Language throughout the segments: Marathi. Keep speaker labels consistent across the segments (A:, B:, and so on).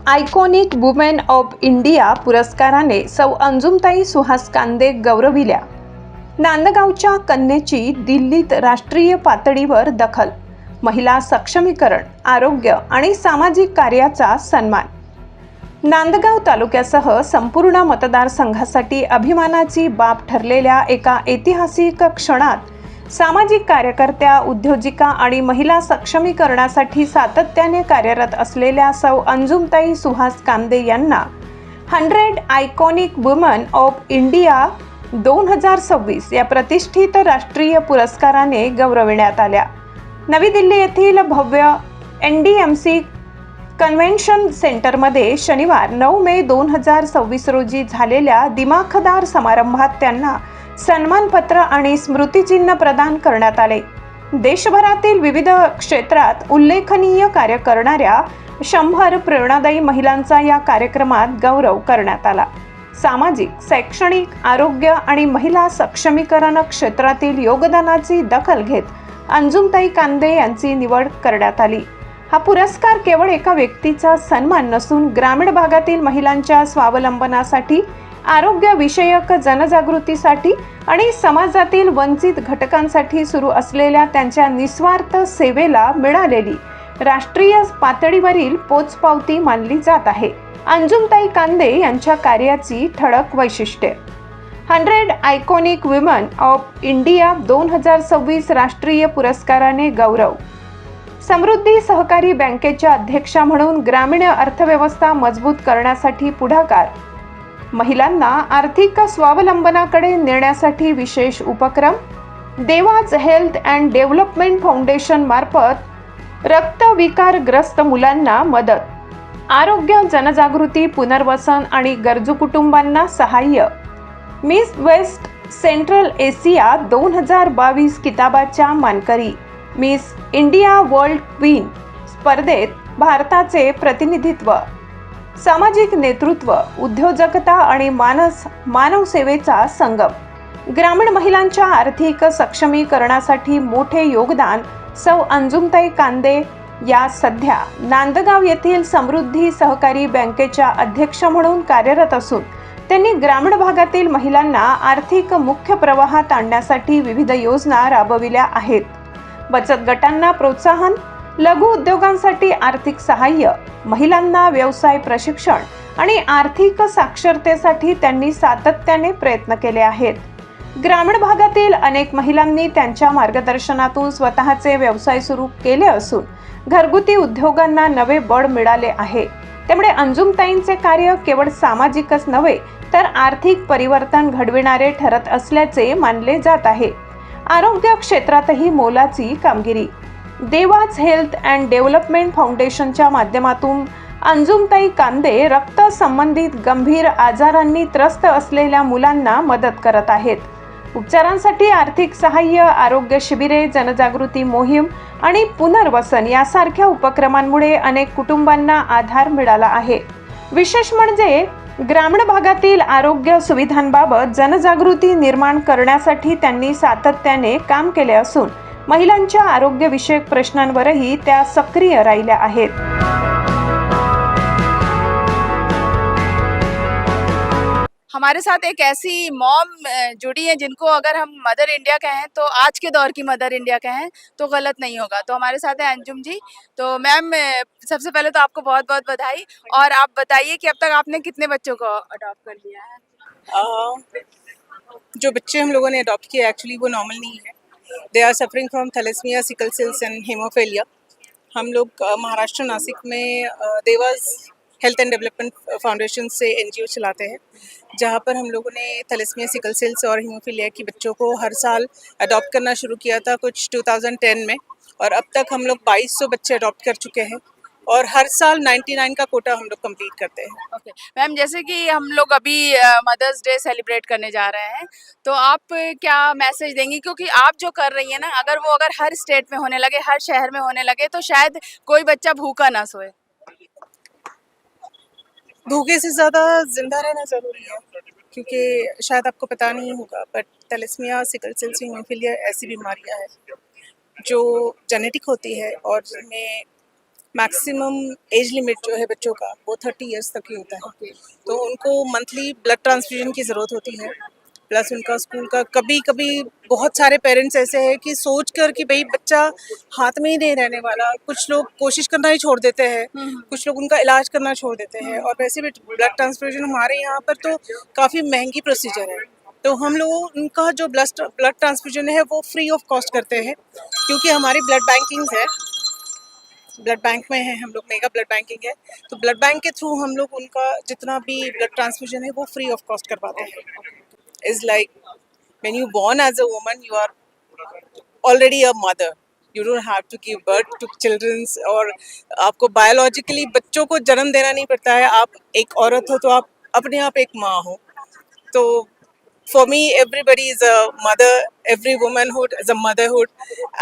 A: आयकॉनिक वुमेन ऑफ इंडिया पुरस्काराने सौ अंजुमताई सुहास कांदे गौरविल्या. नांदगावच्या कन्येची दिल्लीत राष्ट्रीय पातळीवर दखल. महिला सक्षमीकरण, आरोग्य आणि सामाजिक कार्याचा सन्मान. नांदगाव तालुक्यासह संपूर्ण मतदारसंघासाठी अभिमानाची बाब ठरलेल्या एका ऐतिहासिक क्षणात सामाजिक कार्यकर्त्या, उद्योजिका आणि महिला सक्षमीकरणासाठी सातत्याने कार्यरत असलेल्या सौ अंजुमताई सुहास कांदे यांना 100 आयकॉनिक वुमन ऑफ इंडिया 2026 या प्रतिष्ठित राष्ट्रीय पुरस्काराने गौरविण्यात आल्या. नवी दिल्ली येथील भव्य NDMC कन्व्हेन्शन सेंटरमध्ये शनिवार 9 मे 2026 रोजी झालेल्या दिमाखदार समारंभात त्यांना सन्मानपत्र आणि स्मृतिचिन्ह प्रदान करण्यात आले. देशभरातील विविध क्षेत्रात उल्लेखनीय कार्य करणाऱ्या 100 प्रेरणादायी महिलांचा या कार्यक्रमात गौरव करण्यात आला. सामाजिक, शैक्षणिक, आरोग्य आणि महिला सक्षमीकरण क्षेत्रातील योगदानाची दखल घेत अंजुमताई कांदे यांची निवड करण्यात आली. हा पुरस्कार केवळ एका व्यक्तीचा सन्मान नसून ग्रामीण भागातील महिलांच्या स्वावलंबनासाठी, आरोग्यविषयक जनजागृतीसाठी आणि समाजातील वंचित घटकांसाठी सुरू असलेल्या त्यांच्या निस्वार्थ सेवेला मिळालेली राष्ट्रीय पातळीवरील पोचपावती मानली जात आहे. अंजुमताई कांदे यांच्या कार्याची ठळक वैशिष्ट्ये. 100 आयकॉनिक वुमन ऑफ इंडिया 2026 राष्ट्रीय पुरस्काराने गौरव. समृद्धी सहकारी बँकेच्या अध्यक्षा म्हणून ग्रामीण अर्थव्यवस्था मजबूत करण्यासाठी पुढाकार. महिलांना आर्थिक स्वावलंबनाकडे नेण्यासाठी विशेष उपक्रम. देवाज हेल्थ अँड डेव्हलपमेंट फाउंडेशन मार्फत रक्तविकारग्रस्त मुलांना मदत. आरोग्य जनजागृती, पुनर्वसन आणि गरजू कुटुंबांना सहाय्य. मिस वेस्ट सेंट्रल एशिया 2022 किताबाच्या मानकरी. मिस इंडिया वर्ल्ड क्वीन स्पर्धेत भारताचे प्रतिनिधित्व. सामाजिक नेतृत्व, उद्योजकता आणि मानवसेवेचा संगम. ग्रामीण महिलांच्या आर्थिक सक्षमीकरणासाठी मोठे योगदान. सौ अंजुमताई कांदे या सध्या नांदगाव येथील समृद्धी सहकारी बँकेच्या अध्यक्ष म्हणून कार्यरत असून त्यांनी ग्रामीण भागातील महिलांना आर्थिक मुख्य प्रवाहात आणण्यासाठी विविध योजना राबविल्या आहेत. बचत गटांना प्रोत्साहन, लघु उद्योगांसाठी आर्थिक सहाय्य, महिलांना व्यवसाय प्रशिक्षण आणि आर्थिक साक्षरतेसाठी त्यांनी सातत्याने प्रयत्न केले आहेत. ग्रामीण भागातील अनेक महिलांनी त्यांच्या मार्गदर्शनातून स्वतःचे व्यवसाय सुरू केले असून घरगुती उद्योगांना नवे बळ मिळाले आहे. त्यामुळे अंजुमताईंचे कार्य केवळ सामाजिकच नव्हे तर आर्थिक परिवर्तन घडविणारे ठरत असल्याचे मानले जात आहे. आरोग्य क्षेत्रातही मोलाची कामगिरी. देवाज हेल्थ अँड डेव्हलपमेंट फाउंडेशनच्या माध्यमातून अंजुमताई कांदे रक्त संबंधित गंभीर आजारांनी त्रस्त असलेल्या मुलांना मदत करत आहेत. उपचारांसाठी आर्थिक सहाय्य, आरोग्य शिबिरे, जनजागृती मोहीम आणि पुनर्वसन यासारख्या उपक्रमांमुळे अनेक कुटुंबांना आधार मिळाला आहे. विशेष म्हणजे ग्रामीण भागातील आरोग्य सुविधांबाबत जनजागृती निर्माण करण्यासाठी त्यांनी सातत्याने काम केले असून महिलांच्या आरोग्यविषयक प्रश्नांवरही त्या सक्रिय राहिल्या आहेत.
B: हमारे साथ एक ऐसी मॉम जुड़ी है जिनको अगर हम मदर इंडिया कहें तो आज के दौर की मदर इंडिया कहें तो गलत नहीं होगा. तो हमारे साथ है अंजुम जी. तो मैम, सबसे पहले तो आपको बहुत बहुत बधाई. और आप बताइए कि अब तक आपने कितने बच्चों को अडॉप्ट कर लिया है?
C: जो बच्चे हम लोगों ने अडॉप्ट किए एक्चुअली वो नॉर्मल नहीं है. They are suffering from thalassaemia, sickle cells and haemophilia. हम लोग महाराष्ट्र नासिक में Devas health and development foundation से NGO चलाते हैं, जहाँ पर हम लोगों ने थैलेसीमिया, सिकल सेल्स और हीमोफीलिया के बच्चों को हर साल अडॉप्ट करना शुरू किया था कुछ 2010 में. और अब तक हम लोग 2200 बच्चे अडॉप्ट कर चुके हैं और हर साल 99 का कोटा हम लोग कंप्लीट करते हैं.
B: ओके मैम, जैसे कि हम लोग अभी मदर्स डे सेलिब्रेट करने जा रहे हैं, तो आप क्या मैसेज देंगी? क्योंकि आप जो कर रही हैं ना, अगर हर स्टेट में होने लगे, हर शहर में होने लगे, तो शायद कोई बच्चा भूखा ना सोए.
C: भूखे से ज़्यादा जिंदा रहना ज़रूरी है, क्योंकि शायद आपको पता नहीं होगा but thalassaemia, sickle cells, haemophilia ऐसी बीमारियां हैं जो जेनेटिक होती है और जिनमें मैक्सिमम एज लिमिट जो है बच्चों का वो 30 इयर्स तक ही होता है। तो उनको मंथली ब्लड ट्रांसफ्यूजन की ज़रूरत होती है। प्लस उनका स्कूल का कभी कभी बहुत सारे पेरेंट्स ऐसे हैं कि सोच कर कि भाई बच्चा हाथ में ही नहीं रहने वाला, कुछ लोग कोशिश करना ही छोड़ देते हैं, कुछ लोग उनका इलाज करना छोड़ देते हैं। और वैसे भी ब्लड ट्रांसफ्यूजन हमारे यहाँ पर तो काफ़ी महंगी प्रोसीजर है। तो हम लोग उनका जो ब्लड ट्रांसफ्यूजन है वो फ्री ऑफ कॉस्ट करते हैं, क्योंकि हमारी ब्लड बैंकिंग्स है, ब्लड बैंक में है हम लोग, मेगा ब्लड बैंकिंग है। तो ब्लड बैंक के थ्रू हम लोग उनका जितना भी ब्लड ट्रांसफ्यूजन है वो फ्री ऑफ कॉस्ट करवाते हैं। Is like when you born as a woman you are already a mother, you don't have to give birth to children's, और आपको बायोलॉजिकली बच्चों को जन्म देना नहीं पड़ता है। आप एक औरत हो तो आप अपने आप एक माँ हो। तो for me everybody is a mother, every womanhood is a motherhood,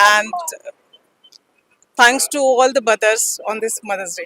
C: and thanks to all the mothers on this Mother's Day.